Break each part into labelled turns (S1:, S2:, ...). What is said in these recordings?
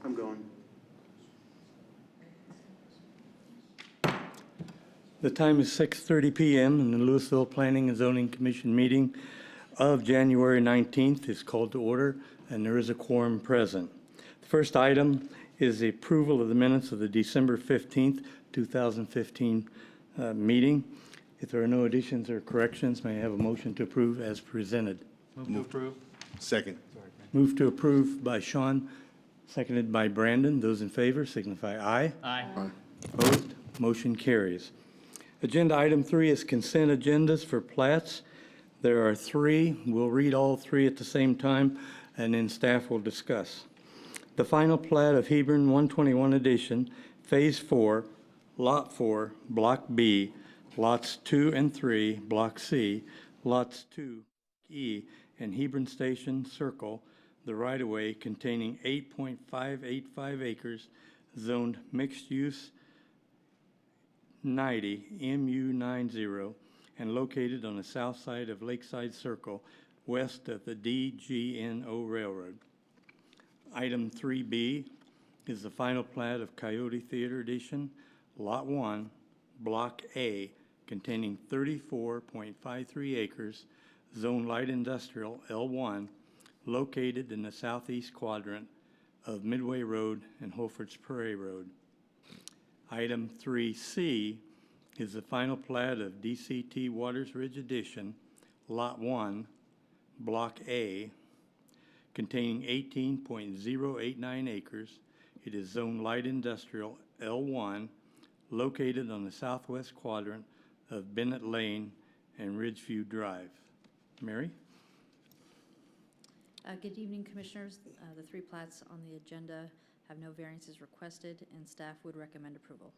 S1: I'm going. The time is 6:30 p.m. and the Louisville Planning and Zoning Commission meeting of January 19th is called to order, and there is a quorum present. The first item is the approval of the minutes of the December 15th, 2015 meeting. If there are no additions or corrections, may I have a motion to approve as presented?
S2: Move to approve.
S3: Second.
S1: Move to approve by Sean, seconded by Brandon. Those in favor signify aye.
S2: Aye.
S1: Opposed? Motion carries. Agenda item 3 is consent agendas for plats. There are 3. We'll read all 3 at the same time, and then staff will discuss. The final plat of Hebron 121 Edition, Phase 4, Lot 4, Block B, Lots 2 and 3, Block C, Lots 2E, and Hebron Station Circle, the right-of-way containing 8.585 acres, zoned mixed-use 90, MU90, and located on the south side of Lakeside Circle, west of the DGNO Railroad. Item 3B is the final plat of Coyote Theater Edition, Lot 1, Block A, containing 34.53 acres, Zone Light Industrial L1, located in the southeast quadrant of Midway Road and Holford's Prairie Road. Item 3C is the final plat of DCT Waters Ridge Edition, Lot 1, Block A, containing 18.089 acres. It is Zone Light Industrial L1, located on the southwest quadrant of Bennett Lane and Ridgeview Drive. Mary?
S4: Good evening, Commissioners. The 3 plats on the agenda have no variances requested, and staff would recommend approval.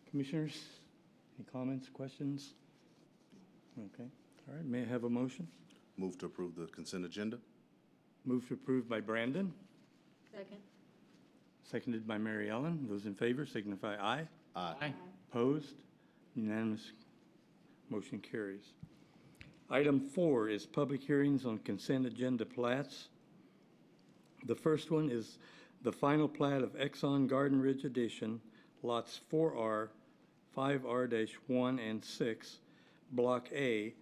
S1: Commissioners, any comments, questions? Okay. All right. May I have a motion?
S3: Move to approve the consent agenda.
S1: Move to approve by Brandon,
S4: Second.
S1: seconded by Mary Ellen. Those in favor signify aye.
S2: Aye.
S1: Opposed? Unanimous. Motion carries. Item 4 is public hearings on consent agenda plats. The first one is the final plat of Exxon Garden Ridge Edition, lots 4R, 5R-1 and 6, Block A,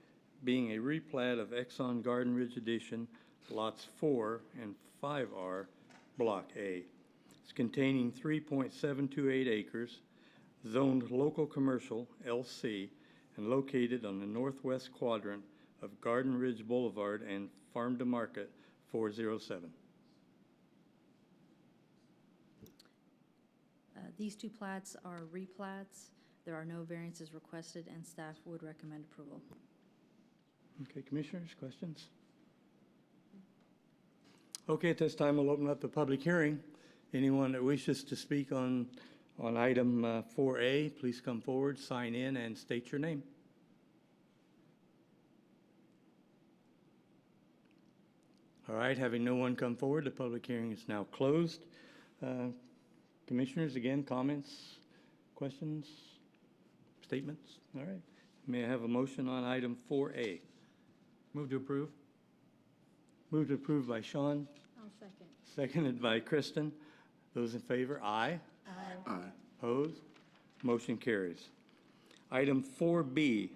S1: being a replat of Exxon Garden Ridge Edition, lots 4 and 5R, Block A. It's containing 3.728 acres, zoned local commercial, LC, and located on the northwest quadrant of Garden Ridge Boulevard and Farm to Market 407.
S4: These 2 plats are replats. There are no variances requested, and staff would recommend approval.
S1: Okay, Commissioners, questions? Okay, at this time, we'll open up the public hearing. Anyone that wishes to speak on item 4A, please come forward, sign in, and state your name. All right, having no one come forward, the public hearing is now closed. Commissioners, again, comments, questions, statements? All right. May I have a motion on item 4A?
S2: Move to approve.
S1: Moved to approve by Sean,
S4: I'll second.
S1: seconded by Kristen. Those in favor, aye.
S4: Aye.
S3: Aye.
S1: Opposed? Motion carries. Item 4B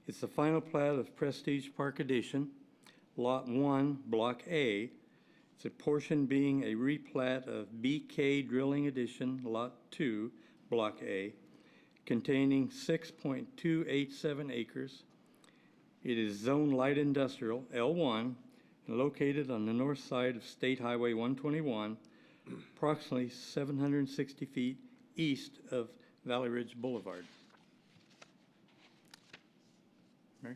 S1: is the final plat of Prestige Park Edition, Lot 1, Block A. It's a portion being a replat of BK Drilling Edition, Lot 2, Block A, containing 6.287 acres. It is Zone Light Industrial, L1, and located on the north side of State Highway 121, approximately 760 feet east of Valley Ridge Boulevard. Mary?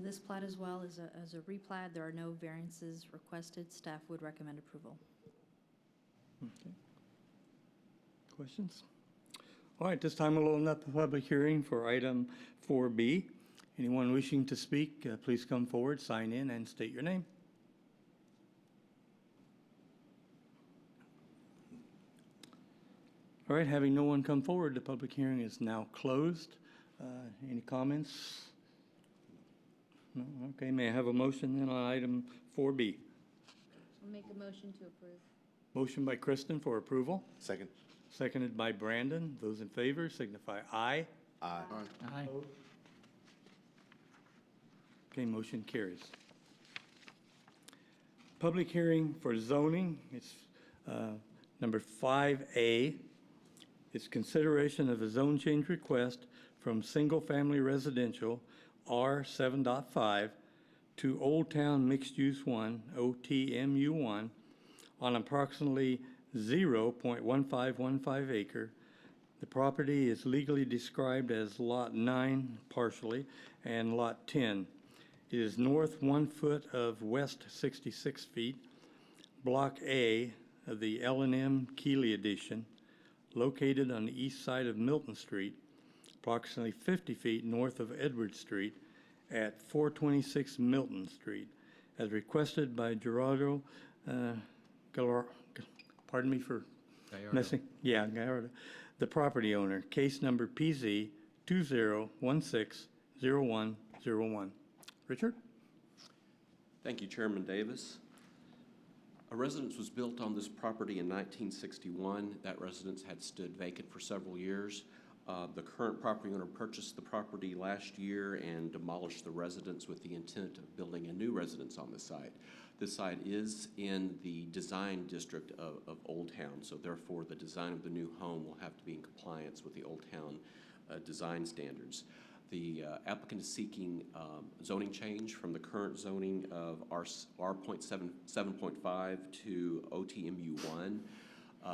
S4: This plat as well is a replat. There are no variances requested. Staff would recommend approval.
S1: Okay. Questions? All right, this time we'll open up the public hearing for item 4B. Anyone wishing to speak, please come forward, sign in, and state your name. All right, having no one come forward, the public hearing is now closed. Any comments? No? Okay, may I have a motion then on item 4B?
S5: I'll make a motion to approve.
S1: Motion by Kristen for approval,
S3: Second.
S1: seconded by Brandon. Those in favor signify aye.
S3: Aye.
S2: Aye.
S1: Okay, motion carries. Public hearing for zoning, it's number 5A. It's consideration of a zone change request from single-family residential R 7.5 to Old Town Mixed Use 1, OTMU1, on approximately 0.1515 acre. The property is legally described as Lot 9 partially and Lot 10. It is north 1 foot of west 66 feet, Block A of the L&M Keeley Edition, located on the east side of Milton Street, approximately 50 feet north of Edward Street at 426 Milton Street, as requested by Gerardo, pardon me for
S2: Gallardo.
S1: messing, yeah, Gallardo, the property owner, case number PZ 20160101. Richard?
S6: Thank you, Chairman Davis. A residence was built on this property in 1961. That residence had stood vacant for several years. The current property owner purchased the property last year and demolished the residence with the intent of building a new residence on the site. This site is in the design district of Old Town, so therefore the design of the new home will have to be in compliance with the Old Town design standards. The applicant is seeking zoning change from the current zoning of R.7.5 to OTMU1.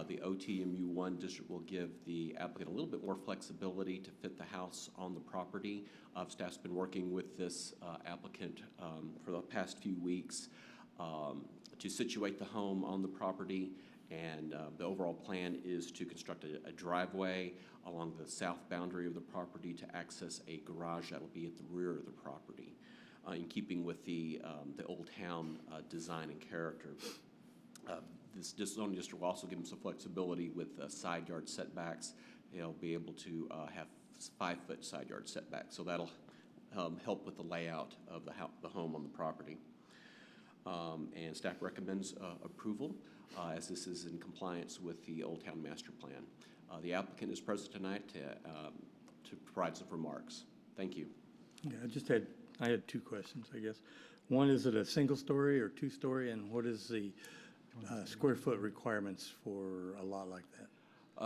S6: The OTMU1 district will give the applicant a little bit more flexibility to fit the house on the property. Staff's been working with this applicant for the past few weeks to situate the home on the property, and the overall plan is to construct a driveway along the south boundary of the property to access a garage that will be at the rear of the property, in keeping with the Old Town design and character. This zoning district will also give them some flexibility with side yard setbacks. They'll be able to have 5-foot side yard setbacks, so that'll help with the layout of the home on the property. And staff recommends approval, as this is in compliance with the Old Town Master Plan. The applicant is present tonight to provide some remarks. Thank you.
S1: Yeah, I had two questions, I guess. One, is it a single story or two-story, and what is the square foot requirements for a lot like that?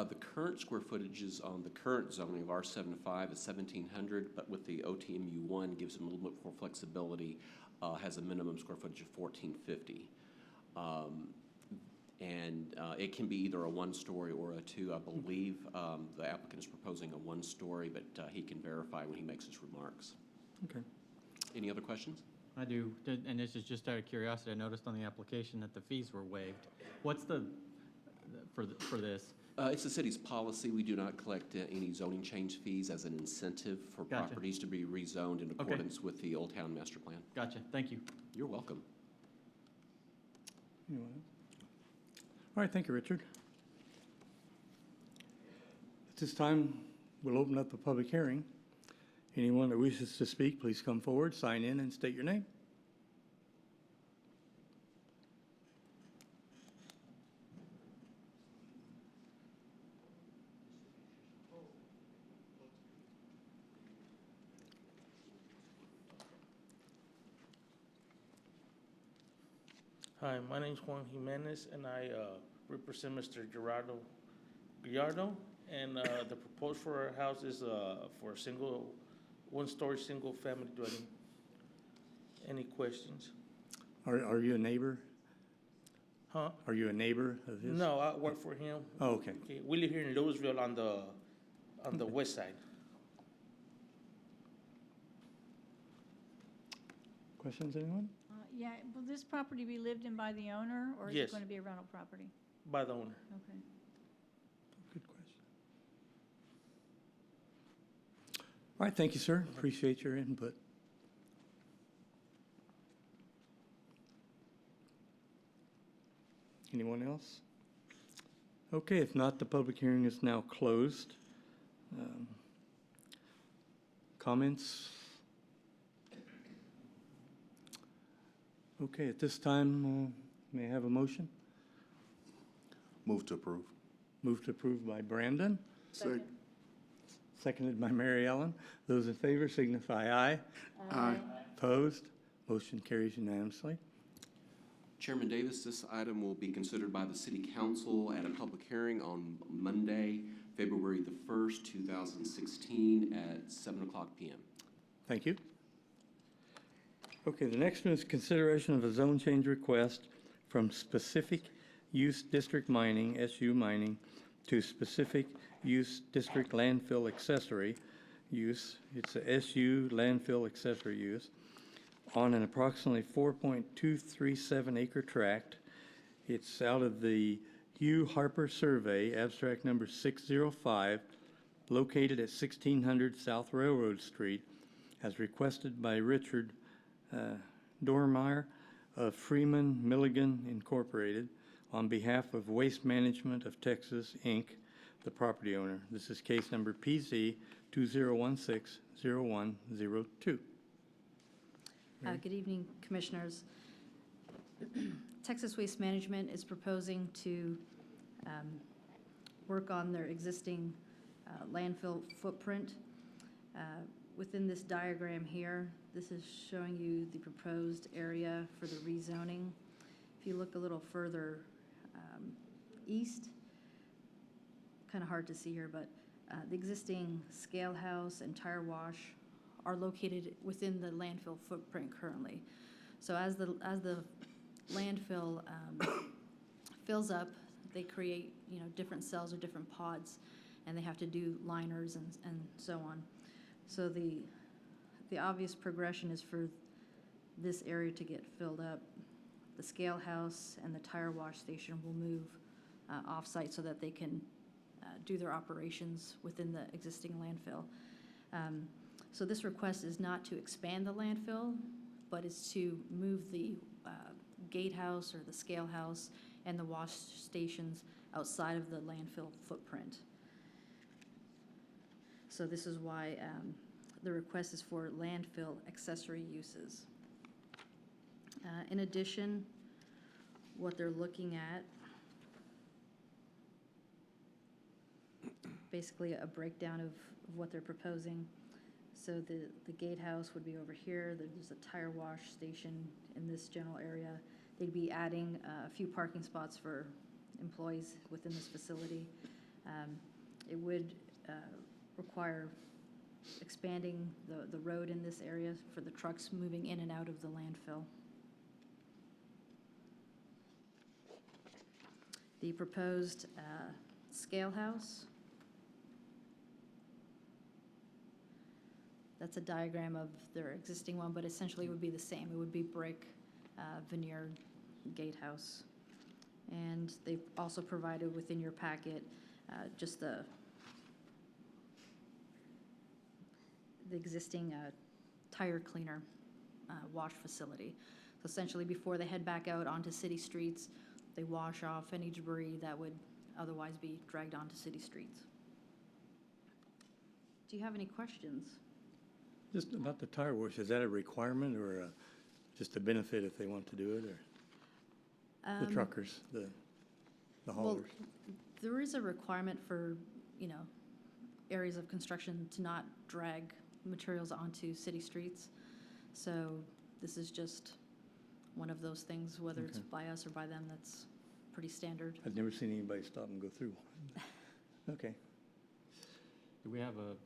S6: The current square footages on the current zoning of R75 is 1,700, but with the OTMU1 gives them a little bit more flexibility, has a minimum square footage of 1,450. And it can be either a 1-story or a 2. I believe the applicant is proposing a 1-story, but he can verify when he makes his remarks.
S1: Okay.
S6: Any other questions?
S2: I do, and this is just out of curiosity. I noticed on the application that the fees were waived. What's for this?
S6: It's the city's policy. We do not collect any zoning change fees as an incentive for
S2: Gotcha.
S6: properties to be rezoned in accordance with the Old Town Master Plan.
S2: Gotcha, thank you.
S6: You're welcome.
S1: Anyone else? All right, thank you, Richard. At this time, we'll open up the public hearing. Anyone that wishes to speak, please come forward, sign in, and state your name.
S7: Hi, my name's Juan Jimenez, and I represent Mr. Gerardo Gallardo. And the proposal for our house is for a one-story, single-family dwelling. Any questions?
S1: Are you a neighbor?
S7: Huh?
S1: Are you a neighbor of his?
S7: No, I work for him.
S1: Oh, okay.
S7: Okay, we live here in Louisville on the west side.
S1: Questions, anyone?
S8: Yeah, will this property be lived in by the owner, or is
S7: Yes.
S8: it going to be a rental property?
S7: By the owner.
S8: Okay.
S1: Good question. All right, thank you, sir. Appreciate your input. Anyone else? Okay, if not, the public hearing is now closed. Comments? Okay, at this time, may I have a motion?
S3: Move to approve.
S1: Move to approve by Brandon,
S5: Second.
S1: seconded by Mary Ellen. Those in favor signify aye.
S5: Aye.
S1: Opposed? Motion carries unanimously.
S6: Chairman Davis, this item will be considered by the City Council at a public hearing on Monday, February the 1st, 2016, at 7:00 p.m.
S1: Thank you. Okay, the next one is consideration of a zone change request from specific use district mining, SU mining, to specific use district landfill accessory use. It's a SU landfill accessory use on an approximately 4.237 acre tract. It's out of the Hugh Harper Survey, abstract number 605, located at 1600 South Railroad Street, as requested by Richard Dormeyer of Freeman Milligan Incorporated on behalf of Waste Management of Texas, Inc., the property owner. This is case number PZ 2016-0102.
S4: Good evening, Commissioners. Texas Waste Management is proposing to work on their existing landfill footprint. Within this diagram here, this is showing you the proposed area for the rezoning. If you look a little further east, kind of hard to see here, but the existing scale house and tire wash are located within the landfill footprint currently. So as the landfill fills up, they create, different cells or different pods, and they have to do liners and so on. So the obvious progression is for this area to get filled up. The scale house and the tire wash station will move off-site so that they can do their operations within the existing landfill. So this request is not to expand the landfill, but is to move the gatehouse or the scale house and the wash stations outside of the landfill footprint. So this is why the request is for landfill accessory uses. In addition, what they're looking at, basically a breakdown of what they're proposing. So the gatehouse would be over here. There's a tire wash station in this general area. They'd be adding a few parking spots for employees within this facility. It would require expanding the road in this area for the trucks moving in and out of the landfill. The proposed scale house, that's a diagram of their existing one, but essentially it would be the same. It would be brick, veneer gatehouse. And they've also provided within your packet just the existing tire cleaner wash facility. So essentially, before they head back out onto city streets, they wash off any debris that would otherwise be dragged onto city streets. Do you have any questions?
S1: Just about the tire wash, is that a requirement or just a benefit if they want to do it, or the truckers, the
S4: Well,
S1: haulers?
S4: there is a requirement for, areas of construction to not drag materials onto city streets. So this is just one of those things, whether it's
S1: Okay.
S4: by us or by them, that's pretty standard.
S1: I've never seen anybody stop and go through one. Okay.
S2: Do we have a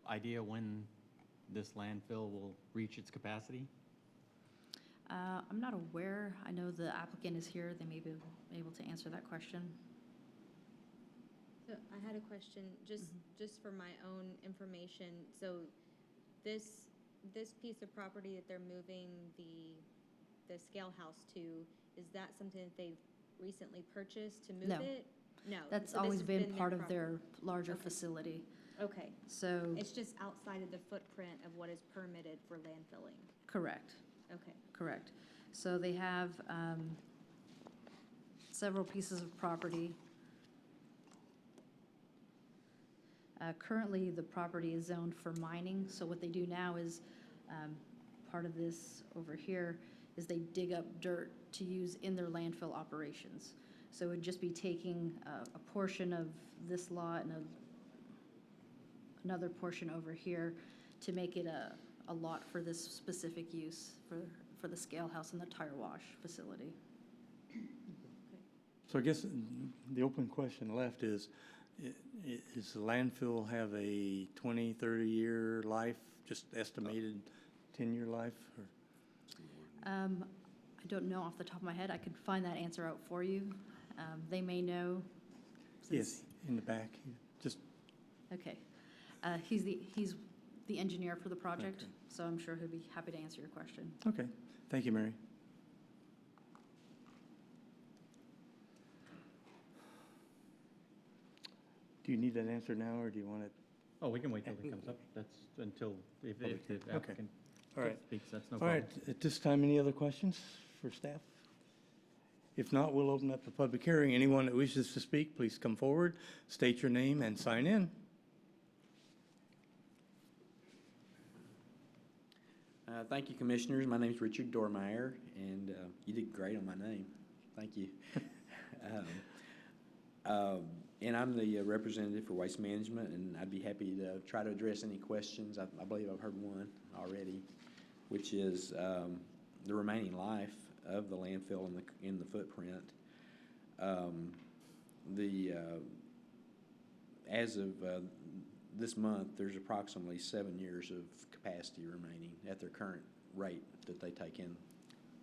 S2: idea when this landfill will reach its capacity?
S4: I'm not aware. I know the applicant is here. They may be able to answer that question.
S5: So I had a question, just for my own information. So this piece of property that they're moving the scale house to, is that something that they've recently purchased to move
S4: No.
S5: it? No.
S4: That's
S5: So this
S4: always
S5: has
S4: been part of
S5: property.
S4: their larger
S5: Okay.
S4: facility.
S5: Okay,
S4: So,
S5: it's just outside of the footprint of what is permitted for landfilling.
S4: correct.
S5: Okay.
S4: Correct. So they have several pieces of property. Currently, the property is zoned for mining, so what they do now is, part of this over here is they dig up dirt to use in their landfill operations. So it would just be taking a portion of this lot and another portion over here to make it a lot for this specific use for the scale house and the tire wash facility.
S1: So I guess the open question left is, is the landfill have a 20, 30-year life, just estimated 10-year life? Or?
S4: I don't know off the top of my head. I could find that answer out for you. They may know.
S1: Yes, in the back, just,
S4: Okay. He's the engineer for the project,
S1: Okay.
S4: so I'm sure he'll be happy to answer your question.
S1: okay. Thank you, Mary. Do you need that answer now, or do you want it?
S2: Oh, we can wait till it comes up. That's until, if the
S1: Okay.
S2: applicant
S1: All right.
S2: speaks, that's no
S1: All
S2: problem.
S1: right, at this time, any other questions for staff? If not, we'll open up the public hearing. Anyone that wishes to speak, please come forward, state your name, and sign in.
S9: Thank you, Commissioners. My name is Richard Dormeyer, and you did great on my name. Thank you. And I'm the representative for Waste Management, and I'd be happy to try to address any questions. I believe I've heard one already, which is the remaining life of the landfill in the footprint. As of this month, there's approximately 7 years of capacity remaining at their current rate that they take in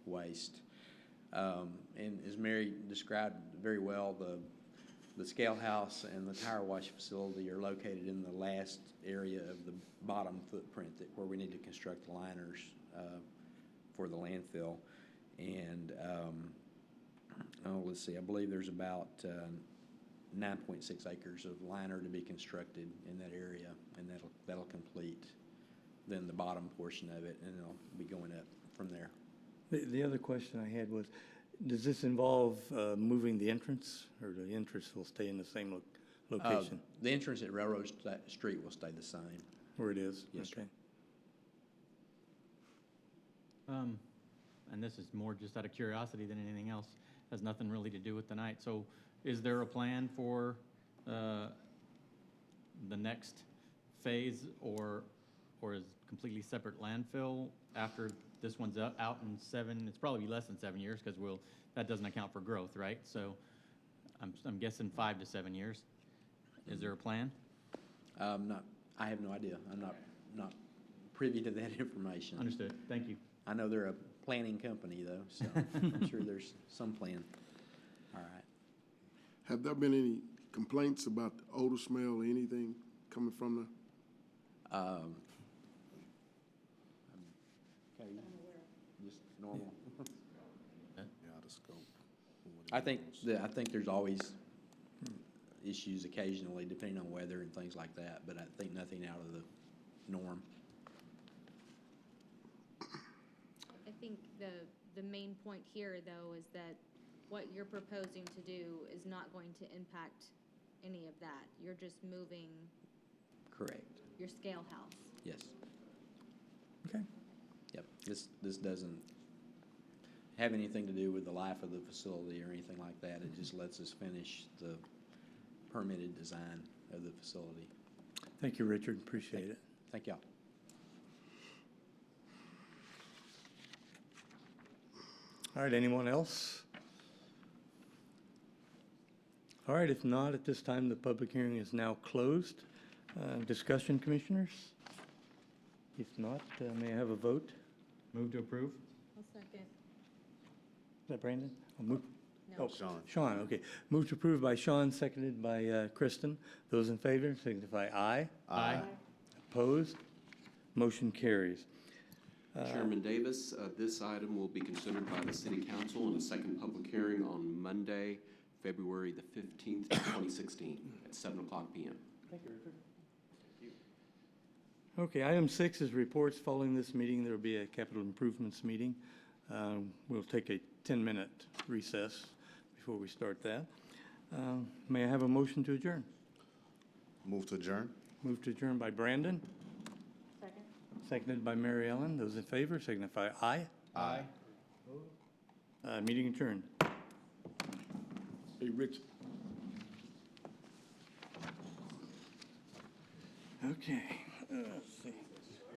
S9: waste. And as Mary described very well, the scale house and the tire wash facility are located in the last area of the bottom footprint where we need to construct the liners for the landfill. And let's see, I believe there's about 9.6 acres of liner to be constructed in that area, and that'll complete then the bottom portion of it, and it'll be going up from there.
S1: The other question I had was, does this involve moving the entrance, or the entrance will stay in the same location
S9: The entrance at Railroad Street will stay the same.
S1: where it is?
S9: Yes, sir.
S1: Okay.
S2: And this is more just out of curiosity than anything else, has nothing really to do with tonight. So is there a plan for the next phase, or is completely separate landfill after this one's out in it's probably less than 7 years, because that doesn't account for growth, right? So I'm guessing 5 to 7 years. Is there a plan?
S9: I have no idea. I'm not privy to that information.
S2: Understood, thank you.
S9: I know they're a planning company, though, so I'm sure there's some plan. All right.
S10: Have there been any complaints about the odor smell or anything coming from
S9: Okay, just normal.
S3: Yeah, out of scope.
S9: I think there's always issues occasionally, depending on weather and things like that, but I think nothing out of the norm.
S5: I think the main point here, though, is that what you're proposing to do is not going to impact any of that. You're just moving
S9: Correct.
S5: your scale house.
S9: Yes.
S1: Okay.
S9: Yep. This doesn't have anything to do with the life of the facility or anything like that. It just lets us finish the permitted design of the facility.
S1: Thank you, Richard. Appreciate it.
S9: Thank y'all.
S1: All right, anyone else? All right, if not, at this time, the public hearing is now closed. Discussion, commissioners? If not, may I have a vote?
S2: Move to approve?
S5: I'll second.
S1: Is that Brandon? I'll move.
S5: No.
S1: Oh, Sean, okay. Move to approve by Sean, seconded by Kristen. Those in favor signify aye.
S2: Aye.
S1: Opposed? Motion carries.
S6: Chairman Davis, this item will be considered by the City Council in a second public hearing on Monday, February the 15th, 2016, at 7 o'clock p.m.
S1: Okay, item 6 is reports. Following this meeting, there will be a capital improvements meeting. We'll take a 10-minute recess before we start that. May I have a motion to adjourn?
S3: Move to adjourn?
S1: Move to adjourn by Brandon. Seconded by Mary Ellen. Those in favor signify aye.
S3: Aye.
S1: Meeting adjourned.
S10: Hey, Rich,
S1: Okay, let's see.